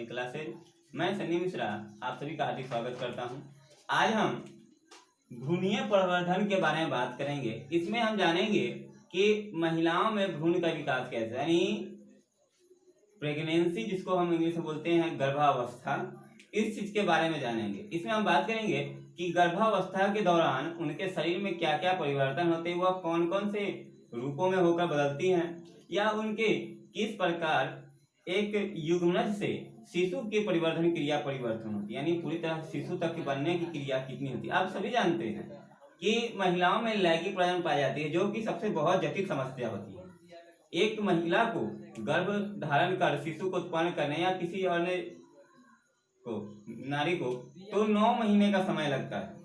अपनी क्लासेज। मैं सन्नी मिश्रा आप सभी का हार्दिक स्वागत करता हूं। आज हम भ्रूणीय प्रवर्धन के बारे में बात करेंगे। इसमें हम जानेंगे कि महिलाओं में भ्रूण का विकास कैसे, यानी प्रेगनेंसी जिसको हम इंग्लिश में बोलते हैं गर्भावस्था, इस चीज के बारे में जानेंगे। इसमें हम बात करेंगे कि गर्भावस्था के दौरान उनके शरीर में क्या क्या परिवर्तन होते हैं, वह कौन कौन से रूपों में होकर बदलती हैं, या उनके किस प्रकार एक युग्मनज से शिशु की परिवर्धन क्रिया परिवर्तन होती है, यानी पूरी तरह शिशु तक बनने की क्रिया कितनी होती है। आप सभी जानते हैं कि महिलाओं में लैंगिक प्रजनन पाई जाती है, जो कि सबसे बहुत जटिल समस्या होती है। एक महिला को गर्भ धारण कर शिशु को उत्पन्न करने या किसी अन्य को नारी को तो 9 महीने का समय लगता है।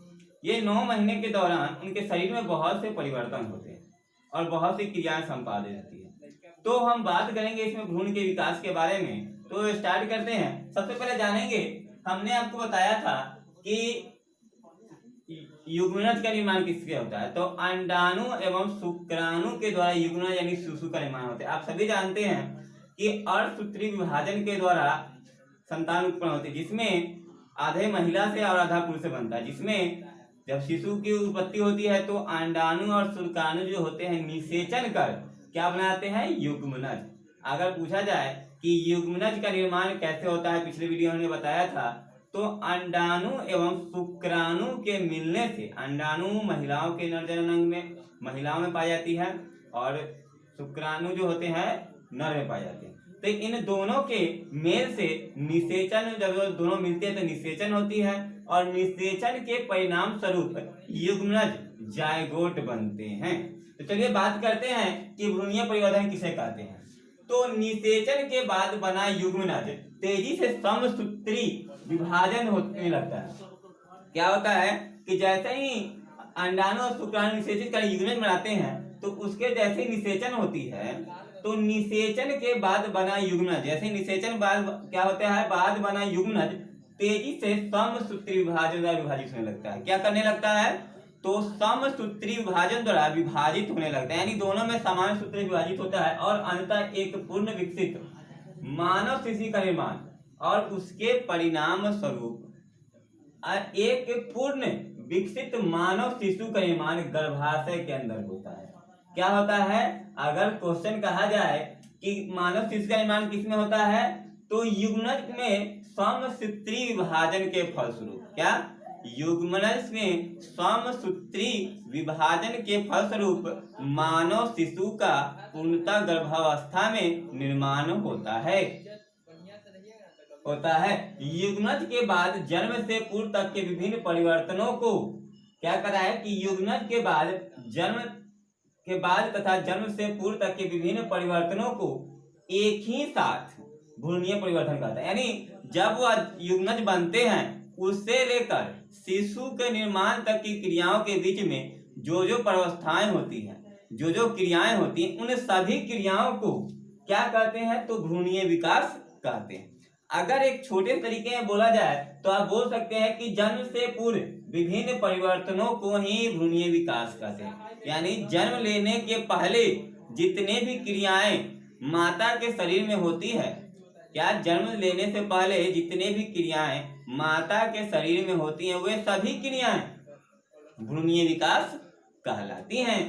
ये 9 महीने के दौरान उनके शरीर में बहुत से परिवर्तन होते हैं और बहुत सी क्रियाएं संपादित होती है। तो हम बात करेंगे इसमें भ्रूण के विकास के बारे में। तो स्टार्ट करते हैं। सबसे पहले जानेंगे, हमने आपको बताया था कि युग्मनज का निर्माण किससे होता है। तो अंडाणु एवं शुक्राणु के द्वारा युग्मनज यानी शिशु का निर्माण होता है। आप सभी जानते हैं कि अर्धसूत्री विभाजन के द्वारा संतान उत्पन्न होती है, जिसमें आधे महिला से और आधा पुरुष से बनता है। जिसमें जब शिशु की उत्पत्ति होती है तो अंडाणु और शुक्राणु जो होते हैं निषेचन कर क्या बनाते हैं, युग्मनज। अगर पूछा जाए कि युग्मनज का निर्माण कैसे होता है, पिछले वीडियो में बताया था। तो अंडाणु एवं शुक्राणु के मिलने से, अंडाणु महिलाओं के नर जननांग में महिलाओं में पाई जाती है और शुक्राणु जो होते हैं नर में पाए जाते हैं। तो इन दोनों के मेल से निषेचन, जब दोनों मिलते हैं तो निषेचन होती है और निषेचन के परिणाम स्वरूप युग्मनज जायगोट बनते हैं। तो चलिए बात करते हैं कि भ्रूणीय परिवर्धन किसे कहते हैं। तो निषेचन के बाद बना युग्मनज तेजी से समसूत्री विभाजन होने लगता है। क्या होता है कि जैसे ही अंडाणु और शुक्राणु निषेचित कर युग्मनज बनाते हैं तो उसके जैसे निषेचन होती है, तो निषेचन के बाद बना युग्मनज, जैसे निषेचन बाद क्या होता है, बाद बना युग्मनज तेजी से समसूत्री विभाजन द्वारा विभाजित होने लगता है। क्या करने लगता है, तो समसूत्री विभाजन द्वारा विभाजित होने लगता है, यानी दोनों में समान सूत्र विभाजित होता है और अंततः एक पूर्ण विकसित मानव शिशु का निर्माण और उसके परिणाम स्वरूप एक पूर्ण विकसित मानव शिशु का निर्माण गर्भाशय के अंदर होता है। क्या होता है, अगर क्वेश्चन कहा जाए कि मानव शिशु का निर्माण किसमें होता है, तो युग्मनज में समसूत्री विभाजन के फलस्वरूप, क्या युग्मनज में समसूत्री विभाजन के फलस्वरूप मानव शिशु का पूर्णतः गर्भावस्था में निर्माण होता है। युग्मनज के बाद जन्म से पूर्व तक के विभिन्न परिवर्तनों को क्या करा है कि युग्मनज के बाद जन्म के बाद तथा जन्म से पूर्व तक के विभिन्न परिवर्तनों को एक ही साथ भ्रूणीय परिवर्धन कहता है। यानी जब वह युग्मनज बनते हैं उससे लेकर शिशु के निर्माण तक की क्रियाओं के बीच में जो जो प्रावस्थाएं होती हैं, जो जो क्रियाएं होती हैं, उन सभी क्रियाओं को क्या कहते हैं, तो भ्रूणीय विकास कहते हैं। अगर एक छोटे तरीके में बोला जाए तो आप बोल सकते हैं कि जन्म से पूर्व विभिन्न परिवर्तनों को ही भ्रूणीय विकास कहते हैं। यानी जन्म लेने के पहले जितने भी क्रियाएं माता के शरीर में होती है, क्या जन्म लेने से पहले जितने भी क्रियाएं माता के शरीर में होती हैं, वे सभी क्रियाएं भ्रूणीय विकास कहलाती हैं।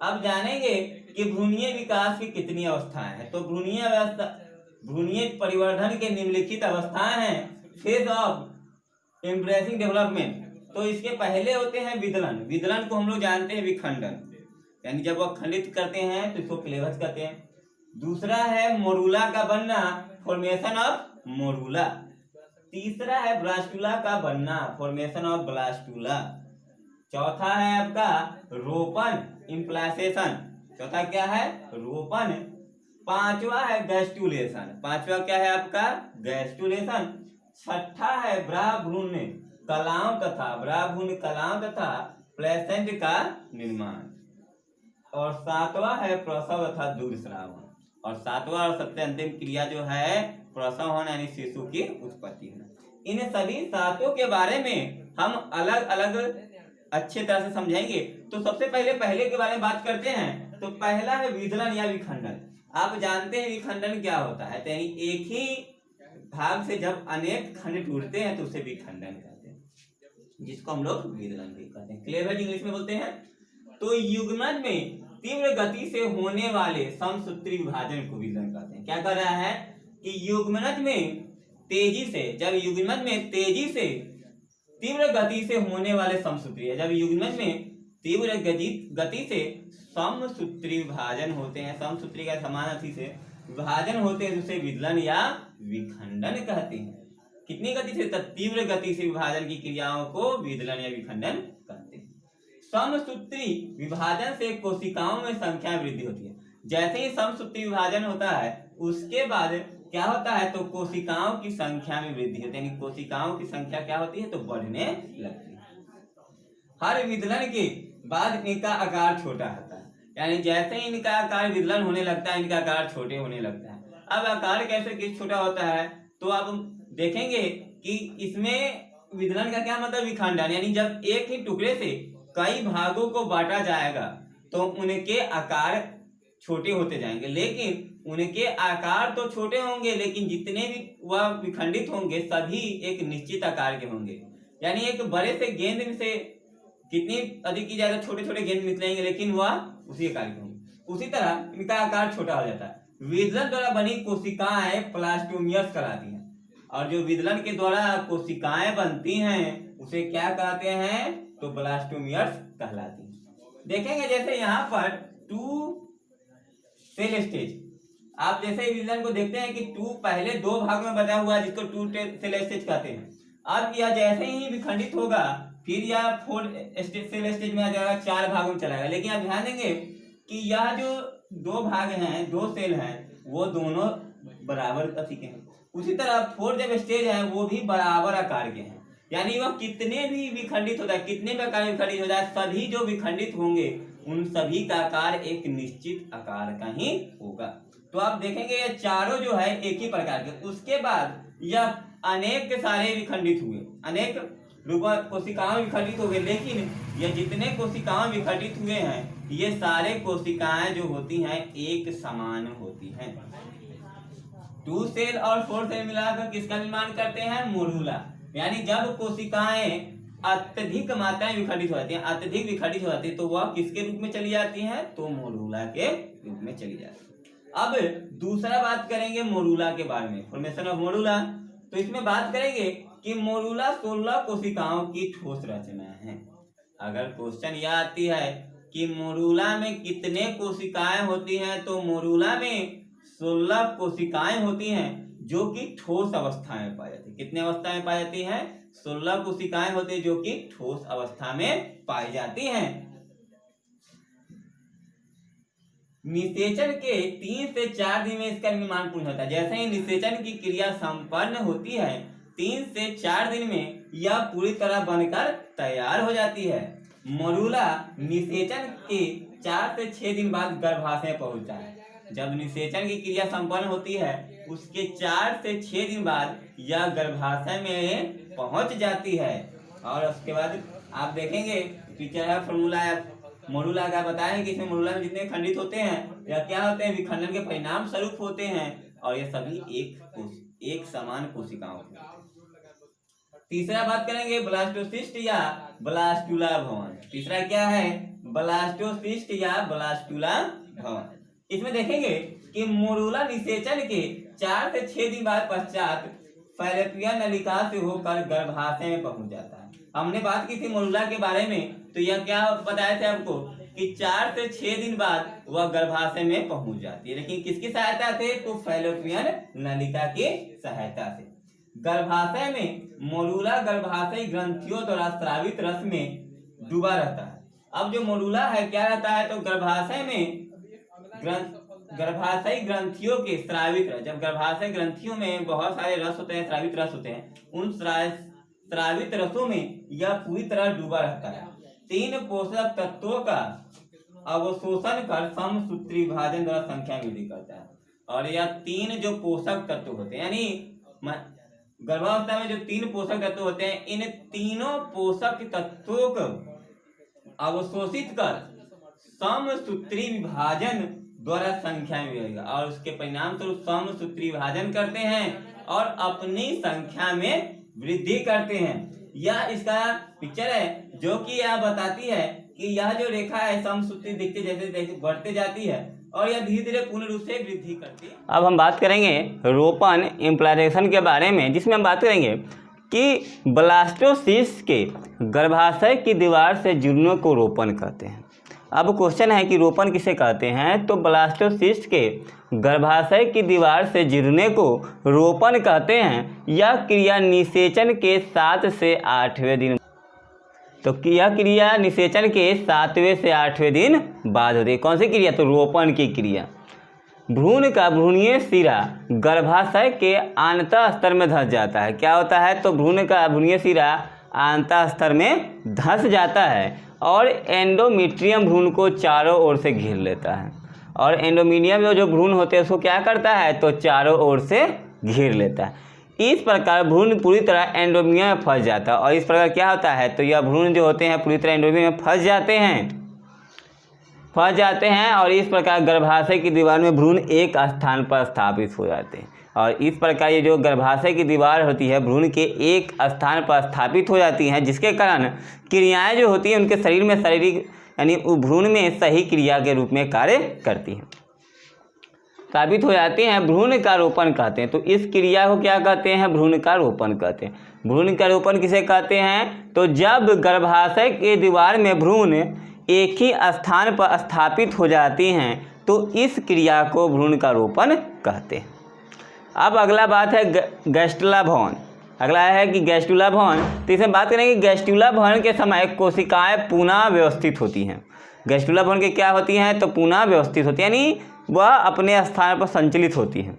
अब जानेंगे कि भ्रूणीय विकास की कितनी अवस्थाएं हैं। तो भ्रूणीय परिवर्धन के निम्नलिखित अवस्थाएं हैं। फेज ऑफ एम्ब्रेसिंग डेवलपमेंट, तो इसके पहले होते हैं विदलन। विदलन को हम लोग जानते हैं विखंडन, यानी जब वह खंडित करते हैं तो इसको क्लेवज कहते हैं। दूसरा है मोरूला का बनना, फॉर्मेशन ऑफ मोरूला। तीसरा है ब्लास्टुला का बनना, फॉर्मेशन ऑफ ब्लास्टुला। चौथा है आपका रोपण, इम्प्लांटेशन। चौथा क्या है, रोपण। पांचवा है गैस्ट्यूलेशन, पांचवा क्या है आपका, गैस्ट्यूलेशन। छठा है भ्रूण कलाओं तथा प्लेसेंट का निर्माण। और सातवां है प्रसव तथा दूध स्राव। और सातवां और सबसे अंतिम क्रिया जो है प्रसव होना, यानी शिशु की उत्पत्ति होना। इन सभी सातों के बारे में हम अलग अलग अच्छे तरह से समझेंगे। तो सबसे पहले के बारे में बात करते हैं। तो पहला है विदलन या विखंडन। आप जानते हैं विखंडन क्या होता है, तो यानी एक ही भाग से जब अनेक खंड टूटते हैं तो उसे विखंडन कहते हैं, जिसको हम लोग विदलन भी कहते हैं। क्लियर है, इंग्लिश में बोलते हैं। तो युग्मन में तीव्र गति से होने वाले समसूत्री विभाजन को विदलन कहते हैं। क्या कर रहा है कि युग्मन में तेजी से, जब युग्मन में तेजी से तीव्र गति से होने वाले समसूत्री है, जब युग्मन में तीव्र गति से समसूत्री विभाजन होते हैं, समसूत्री का समान अति से विभाजन होते हैं, उसे विदलन या विखंडन कहते हैं। कितनी गति से? तीव्र गति से विभाजन की क्रियाओं को विदलन या विखंडन कहते हैं। समसूत्री विभाजन से कोशिकाओं में संख्या वृद्धि होती है। जैसे ही समसूत्री विभाजन होता है उसके बाद क्या होता है, तो कोशिकाओं की संख्या में वृद्धि होती है, यानी कोशिकाओं की संख्या क्या होती है, तो बढ़ने लगती है। हर विदलन के बाद इनका आकार छोटा होता है, यानी जैसे ही इनका आकार विदलन होने लगता है इनका आकार छोटे होने लगता है। अब आकार कैसे किस छोटा होता है, तो आप देखेंगे कि इसमें विदलन का क्या मतलब, विखंडन, यानी जब एक ही टुकड़े से कई भागों को बांटा जाएगा तो उनके आकार छोटे होते जाएंगे, लेकिन उनके आकार तो छोटे होंगे लेकिन जितने भी वह विखंडित होंगे सभी एक निश्चित आकार के होंगे। यानी एक बड़े से गेंद में से कितनी अधिक की जाए तो छोटे छोटे गेंद निकलेंगे लेकिन वह उसी आकार के होंगे। उसी तरह इनका आकार छोटा हो जाता है। विदलन द्वारा बनी कोशिकाएं प्लास्टोमियर्स कहलाती हैं, और जो विदलन के द्वारा कोशिकाएं बनती हैं उसे क्या कहते हैं, तो ब्लास्टोमियर्स कहलाती हैं। देखेंगे जैसे यहाँ पर टू सेल स्टेज, आप जैसे ही विदलन को देखते हैं कि टू पहले दो भाग में बटा हुआ है जिसको टू सेल स्टेज कहते हैं। अब यह जैसे ही विखंडित होगा फिर यह फोर सेल स्टेज में आ जाएगा, चार भागों में चलाएगा। लेकिन आप ध्यान देंगे कि यह जो दो भाग हैं, दो सेल हैं, वो दोनों बराबर अति के हैं। उसी तरह फोर जब स्टेज है वो भी बराबर आकार के हैं, यानी वह कितने भी विखंडित होता है, कितने भी आकार विखंडित हो जाए, सभी जो विखंडित होंगे उन सभी का आकार एक निश्चित आकार का ही होगा। तो आप देखेंगे ये चारों जो है एक ही प्रकार के। उसके बाद यह अनेक सारे विखंडित हुए, अनेक कोशिकाएं विखंडित हो गए, लेकिन ये जितने कोशिकाएं विखंडित हुए हैं ये सारे कोशिकाएं जो होती हैं एक समान होती हैं। टू सेल और फोर सेल मिलाकर किसका निर्माण करते हैं, मोरूला। यानी जब कोशिकाएं अत्यधिक मात्रा में विखंडित हो जाती हैं, अत्यधिक विखंडित हो जाती है तो वह किसके रूप में चली जाती हैं, तो मोरूला के रूप में चली जाती है। अब दूसरा बात करेंगे मोरूला के बारे में, फॉर्मेशन ऑफ मोरूला। तो इसमें बात करेंगे कि मोरूला 16 कोशिकाओं की ठोस रचना है। अगर क्वेश्चन यह आती है कि मोरूला में कितने कोशिकाएं होती हैं, तो मोरूला में 16 कोशिकाएं होती हैं जो कि ठोस अवस्था में पाई जाती है। कितने अवस्था में पाई जाती हैं, 16 कोशिकाएं होती है जो कि ठोस अवस्था में पाई जाती हैं। निषेचन के 3 से 4 दिन में इसका निर्माण पूर्ण होता है। जैसे ही निषेचन की क्रिया संपन्न होती है 3 से 4 दिन में यह पूरी तरह बनकर तैयार हो जाती है। मोरूला निषेचन के 4 से 6 दिन बाद गर्भाशय पहुंचता है। जब निषेचन की क्रिया संपन्न होती है उसके 4 से 6 दिन बाद यह गर्भाशय में पहुंच जाती है। और उसके बाद आप देखेंगे पीछे है फॉर्मूला है मोरूला का, बताया है कि इसमें मोरूला में जितने खंडित होते हैं या क्या होते हैं, विखंडन के परिणाम स्वरूप होते हैं, और ये सभी एक समान कोशिकाओं के। तीसरा बात करेंगे ब्लास्टोसिस्ट या ब्लास्टुला भवन। तीसरा क्या है, ब्लास्टोसिस्ट या ब्लास्टुला भवन। इसमें देखेंगे कि मोरूला निषेचन के 4 से 6 दिन बाद पश्चात फैलोपियन नलिका से होकर गर्भाशय में पहुंच जाता है। हमने बात की थी मोरूला के बारे में, तो यह क्या बताया था आपको कि 4 से 6 दिन बाद वह गर्भाशय में पहुंच जाती है, लेकिन किसकी सहायता से, तो फैलोपियन नलिका की सहायता से। गर्भाशय में मोरूला गर्भाशय ग्रंथियों द्वारा स्रावित रस में डूबा रहता है। अब जो मोरूला है क्या रहता है, तो गर्भाशय में गर्भाशय ग्रंथियों के स्रावित रस, जब गर्भाशय ग्रंथियों में बहुत सारे रस होते हैं, स्रावित रस होते हैं, उन स्रावित रसों में यह पूरी तरह डूबा रहता है। 3 पोषक तत्वों का अवशोषण कर समसूत्री विभाजन द्वारा संख्या वृद्धि करता है। और यह 3 जो पोषक तत्व होते हैं, यानी गर्भावस्था में जो 3 पोषक तत्व होते हैं, इन तीनों पोषक तत्वों को अवशोषित कर समसूत्री विभाजन द्वारा संख्या में विभाजित और उसके परिणाम स्वरूप समसूत्री विभाजन करते हैं और अपनी संख्या में वृद्धि करते हैं। यह इसका पिक्चर है जो कि यह बताती है कि यह जो रेखा है समसूत्री दिखते जैसे बढ़ते जाती है और यह धीरे धीरे पूर्ण रूप से वृद्धि करती है। अब हम बात करेंगे रोपण इम्प्लांटेशन के बारे में, जिसमें हम बात करेंगे कि ब्लास्टोसिस्ट के गर्भाशय की दीवार से जुड़ने को रोपण कहते हैं। अब क्वेश्चन है कि रोपण किसे कहते हैं, तो ब्लास्टोसिस्ट के गर्भाशय की दीवार से जुड़ने को रोपण कहते हैं। यह क्रिया निषेचन के 7 से 8वें दिन, तो यह क्रिया निषेचन के 7वें से 8वें दिन बाद होती है। कौन सी क्रिया, तो रोपण की क्रिया। भ्रूण का भ्रूणीय सिरा गर्भाशय के आंतः स्तर में धंस जाता है। क्या होता है, तो भ्रूण का भ्रूणीय सिरा आंतः स्तर में धंस जाता है और एंडोमेट्रियम भ्रूण को चारों ओर से घेर लेता है। और एंडोमेट्रियम जो भ्रूण होते हैं उसको क्या करता है, तो चारों ओर से घेर लेता है। इस प्रकार भ्रूण पूरी तरह एंडोमेट्रियम में फंस जाता है और इस प्रकार क्या होता है, तो यह भ्रूण जो होते हैं पूरी तरह एंडोमेट्रियम में फंस जाते हैं और इस प्रकार गर्भाशय की दीवार में भ्रूण एक स्थान पर स्थापित हो जाते हैं। और इस प्रकार ये जो गर्भाशय की दीवार होती है भ्रूण के एक स्थान पर स्थापित हो जाती हैं, जिसके कारण क्रियाएं जो होती हैं उनके शरीर में शारीरिक यानी भ्रूण में सही क्रिया के रूप में कार्य करती हैं, स्थापित हो जाती हैं। भ्रूण का रोपण कहते हैं। तो इस क्रिया को क्या कहते हैं, भ्रूण का रोपण कहते हैं। भ्रूण का रोपण किसे कहते हैं, तो जब गर्भाशय के दीवार में भ्रूण एक ही स्थान पर स्थापित हो जाती हैं तो इस क्रिया को भ्रूण का रोपण कहते हैं। अब अगला बात है गैस्ट्रुला भवन। अगला है कि गैस्ट्रुला भवन, तो इसमें बात करेंगे गैस्ट्रुला भवन के समय कोशिकाएं पुनः व्यवस्थित होती हैं। गैस्ट्रुला भवन के क्या होती हैं, तो पुनः व्यवस्थित होती है, यानी वह अपने स्थान पर संचलित होती हैं।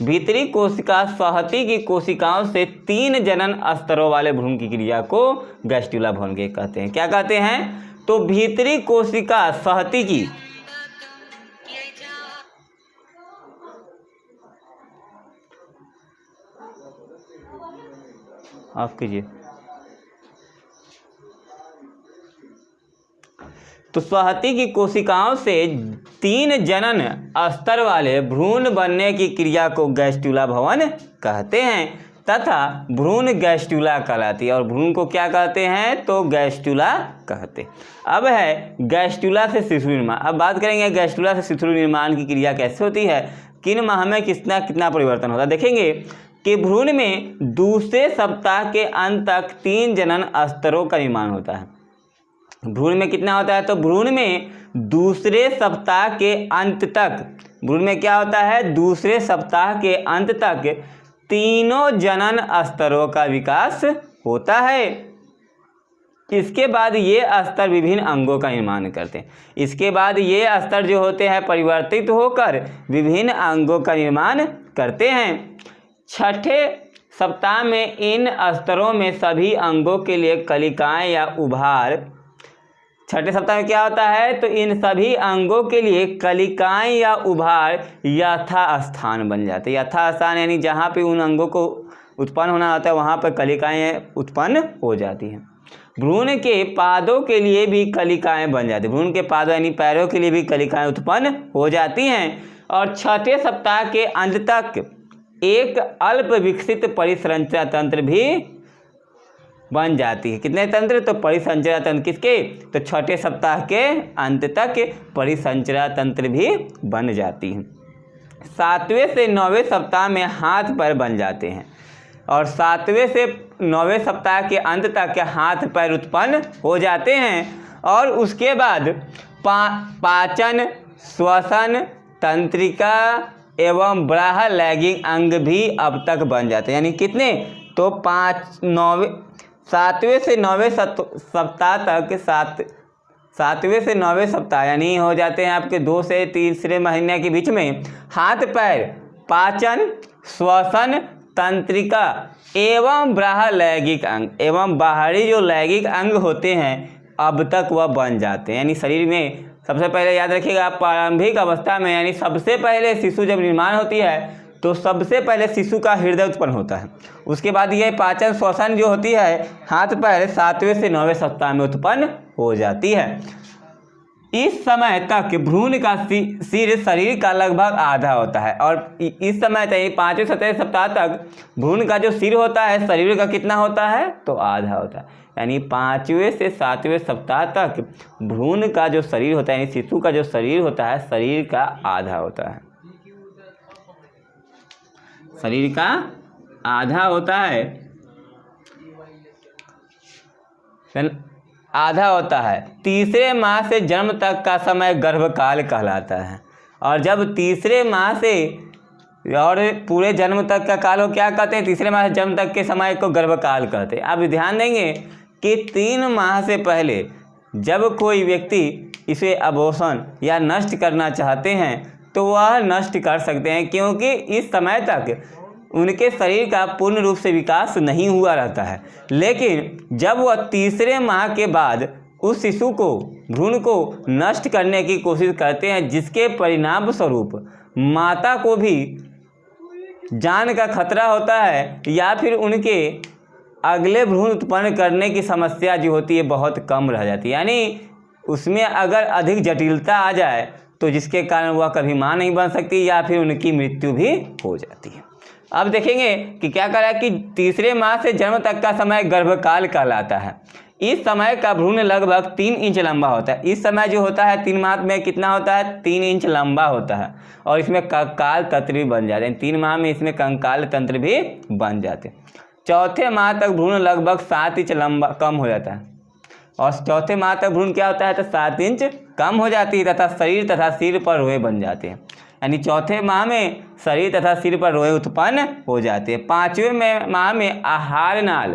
भीतरी कोशिका सहती की कोशिकाओं से 3 जनन स्तरों वाले भ्रूण की क्रिया को गैस्ट्रुला भवन के कहते हैं। क्या कहते हैं, तो भीतरी कोशिका सहती की माफ कीजिए, तो सहती की कोशिकाओं से 3 जनन स्तर वाले भ्रूण बनने की क्रिया को गैस्ट्रुला भवन कहते हैं तथा भ्रूण गैस्ट्रुला कहलाती है। और भ्रूण को क्या कहते हैं, तो गैस्ट्रुला कहते हैं। अब है गैस्ट्रुला से शिशु निर्माण। अब बात करेंगे गैस्ट्रुला से शिशु निर्माण की क्रिया कैसे होती है, किन माह में कितना परिवर्तन होता है। देखेंगे कि भ्रूण में दूसरे सप्ताह के अंत तक 3 जनन स्तरों का निर्माण होता है। भ्रूण में कितना होता है, तो भ्रूण में दूसरे सप्ताह के अंत तक, भ्रूण में क्या होता है, दूसरे सप्ताह के अंत तक 3 जनन स्तरों का विकास होता है। इसके बाद ये स्तर विभिन्न अंगों का निर्माण करते हैं। इसके बाद ये स्तर जो होते हैं परिवर्तित होकर विभिन्न अंगों का निर्माण करते हैं। 6ठे सप्ताह में इन स्तरों में सभी अंगों के लिए कलिकाएं या उभार, 6ठे सप्ताह में क्या होता है, तो इन सभी अंगों के लिए कलिकाएं या उभार यथास्थान बन जाते हैं। यथास्थान यानी जहाँ पे उन अंगों को उत्पन्न होना होता है वहाँ पर कलिकाएं उत्पन्न हो जाती हैं। भ्रूण के पादों के लिए भी कलिकाएं बन जाती हैं। भ्रूण के पादों यानी पैरों के लिए भी कलिकाएं उत्पन्न हो जाती हैं। और 6ठे सप्ताह के अंत तक एक अल्प विकसित परिसंचरण तंत्र भी बन जाती है। कितने तंत्र, तो परिसंचरण तंत्र किसके, तो 6ठे सप्ताह के अंत तक परिसंचरण तंत्र भी बन जाती है। 7वें से 9वें सप्ताह में हाथ पैर बन जाते हैं और 7वें से 9वें सप्ताह के अंत तक हाथ पैर उत्पन्न हो जाते हैं। और उसके बाद पाचन, श्वसन तंत्रिका एवं बाह्य लैंगिक अंग भी अब तक बन जाते हैं। यानी कितने, तो 7वें से 9वें सप्ताह तक 7वें से 9वें सप्ताह यानी हो जाते हैं आपके 2 से 3 महीने के बीच में हाथ पैर, पाचन, श्वसन तंत्रिका एवं बाह्य लैंगिक अंग एवं बाहरी जो लैंगिक अंग होते हैं अब तक वह बन जाते हैं। यानी शरीर में सबसे पहले याद रखिएगा प्रारंभिक अवस्था में यानी सबसे पहले शिशु जब निर्माण होती है तो सबसे पहले शिशु का हृदय उत्पन्न होता है। उसके बाद ये पाचन श्वसन जो होती है हाथ पैर 7वें से 9वें सप्ताह में उत्पन्न हो जाती है। इस समय तक भ्रूण का सिर शरीर का लगभग आधा होता है, और इस समय तक 5वें 7वें सप्ताह तक भ्रूण का जो सिर होता है शरीर का कितना होता है, तो आधा होता है। यानी 5वें से 7वें सप्ताह तक भ्रूण का जो शरीर होता है, यानी शिशु का जो शरीर होता है, शरीर का आधा होता है, शरीर का आधा होता है, आधा होता है। तीसरे माह से जन्म तक का समय गर्भकाल कहलाता है, और जब तीसरे माह से और पूरे जन्म तक का काल को क्या कहते हैं, तीसरे माह से जन्म तक के समय को गर्भकाल कहते हैं। आप ध्यान देंगे कि 3 माह से पहले जब कोई व्यक्ति इसे अबॉर्शन या नष्ट करना चाहते हैं तो वह नष्ट कर सकते हैं, क्योंकि इस समय तक उनके शरीर का पूर्ण रूप से विकास नहीं हुआ रहता है। लेकिन जब वह तीसरे माह के बाद उस शिशु को, भ्रूण को नष्ट करने की कोशिश करते हैं, जिसके परिणाम स्वरूप माता को भी जान का खतरा होता है, या फिर उनके अगले भ्रूण उत्पन्न करने की समस्या जो होती है बहुत कम रह जाती है। यानी उसमें अगर अधिक जटिलता आ जाए तो जिसके कारण वह कभी माँ नहीं बन सकती, या फिर उनकी मृत्यु भी हो जाती है। अब देखेंगे कि क्या करा कि तीसरे माह से जन्म तक का समय गर्भकाल कहलाता है। इस समय का भ्रूण लगभग 3 इंच लंबा होता है। इस समय जो होता है 3 माह में कितना होता है, 3 इंच लंबा होता है, और इसमें कंकाल तंत्र भी बन जाते हैं। 3 माह में इसमें कंकाल तंत्र भी बन जाते हैं। चौथे माह तक भ्रूण लगभग 7 इंच लंबा कम हो जाता है, और चौथे माह तक भ्रूण क्या होता है, तो 7 इंच कम हो जाती है, तथा शरीर तथा सिर पर रोए बन जाते हैं। यानी चौथे माह में शरीर तथा सिर पर रोए उत्पन्न हो जाते हैं। 5वें माह में आहार नाल,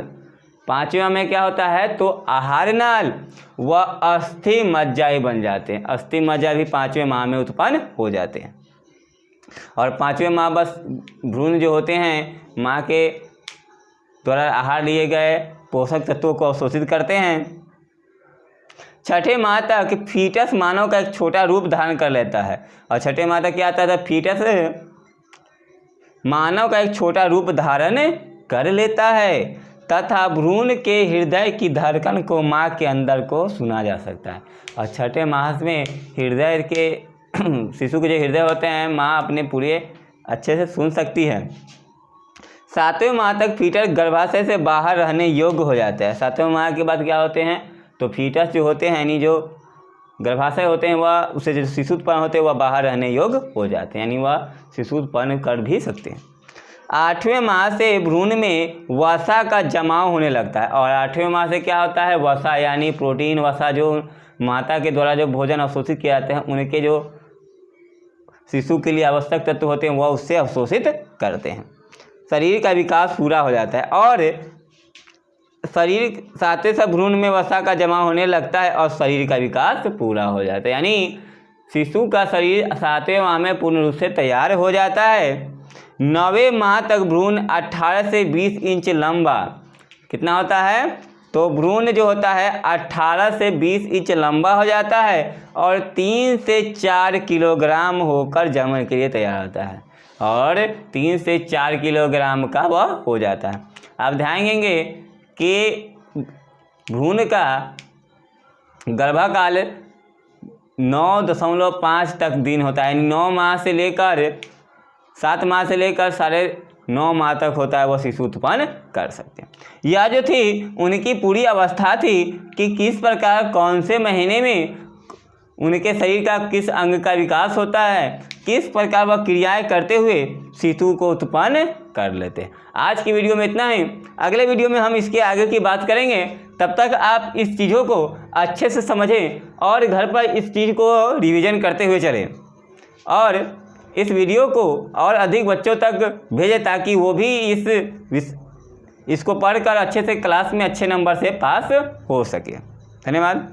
5वें माह में क्या होता है, तो आहार नाल व अस्थि मज्जा बन जाते हैं। अस्थि मज्जा भी 5वें माह में उत्पन्न हो जाते हैं। और 5वें माह बस भ्रूण जो होते हैं माँ के द्वारा आहार लिए गए पोषक तत्वों को अवशोषित करते हैं। 6ठे माह तक फीटस मानव का एक छोटा रूप धारण कर लेता है, और 6ठे माह तक क्या आता है, फीटस मानव का एक छोटा रूप धारण कर लेता है, तथा भ्रूण के हृदय की धड़कन को माँ के अंदर को सुना जा सकता है। और 6ठे माह में हृदय के शिशु के जो हृदय होते हैं माँ अपने पूरे अच्छे से सुन सकती है। 7वें माह तक फीटस गर्भाशय से बाहर रहने योग्य हो जाता है। 7वें माह के बाद क्या होते हैं, तो फीटस जो होते हैं यानी जो गर्भाशय होते हैं वह उससे जो शिशु उत्पन्न होते हैं वह बाहर रहने योग्य हो जाते हैं, यानी वह शिशु उत्पन्न कर भी सकते हैं। 8वें माह से भ्रूण में वसा का जमाव होने लगता है, और 8वें माह से क्या होता है, वसा यानी प्रोटीन वसा जो माता के द्वारा जो भोजन अवशोषित किए जाते हैं उनके जो शिशु के लिए आवश्यक तत्व होते हैं वह उससे अवशोषित करते हैं। शरीर का विकास पूरा हो जाता है, और शरीर 7वें से भ्रूण में वसा का जमा होने लगता है और शरीर का विकास पूरा हो जाता है। यानी शिशु का शरीर 7वें माह में पूर्ण रूप से तैयार हो जाता है। 9वें माह तक भ्रूण 18 से 20 इंच लंबा कितना होता है, तो भ्रूण जो होता है 18 से 20 इंच लंबा हो जाता है, और 3 से 4 किलोग्राम होकर जन्म के लिए तैयार होता है, और 3 से 4 किलोग्राम का वह हो जाता है। आप ध्यान देंगे कि भ्रूण का गर्भकाल 9.5 तक दिन होता है, यानी 9 माह से लेकर 7 माह से लेकर 9.5 माह तक होता है, वह शिशु उत्पन्न कर सकते हैं। यह जो थी उनकी पूरी अवस्था थी कि किस प्रकार कौन से महीने में उनके शरीर का किस अंग का विकास होता है, किस प्रकार वह क्रियाएं करते हुए शिशु को उत्पन्न कर लेते हैं। आज की वीडियो में इतना ही, अगले वीडियो में हम इसके आगे की बात करेंगे। तब तक आप इस चीज़ों को अच्छे से समझें और घर पर इस चीज़ को रिवीजन करते हुए चलें, और इस वीडियो को और अधिक बच्चों तक भेजें ताकि वो भी इसको पढ़कर अच्छे से क्लास में अच्छे नंबर से पास हो सके। धन्यवाद।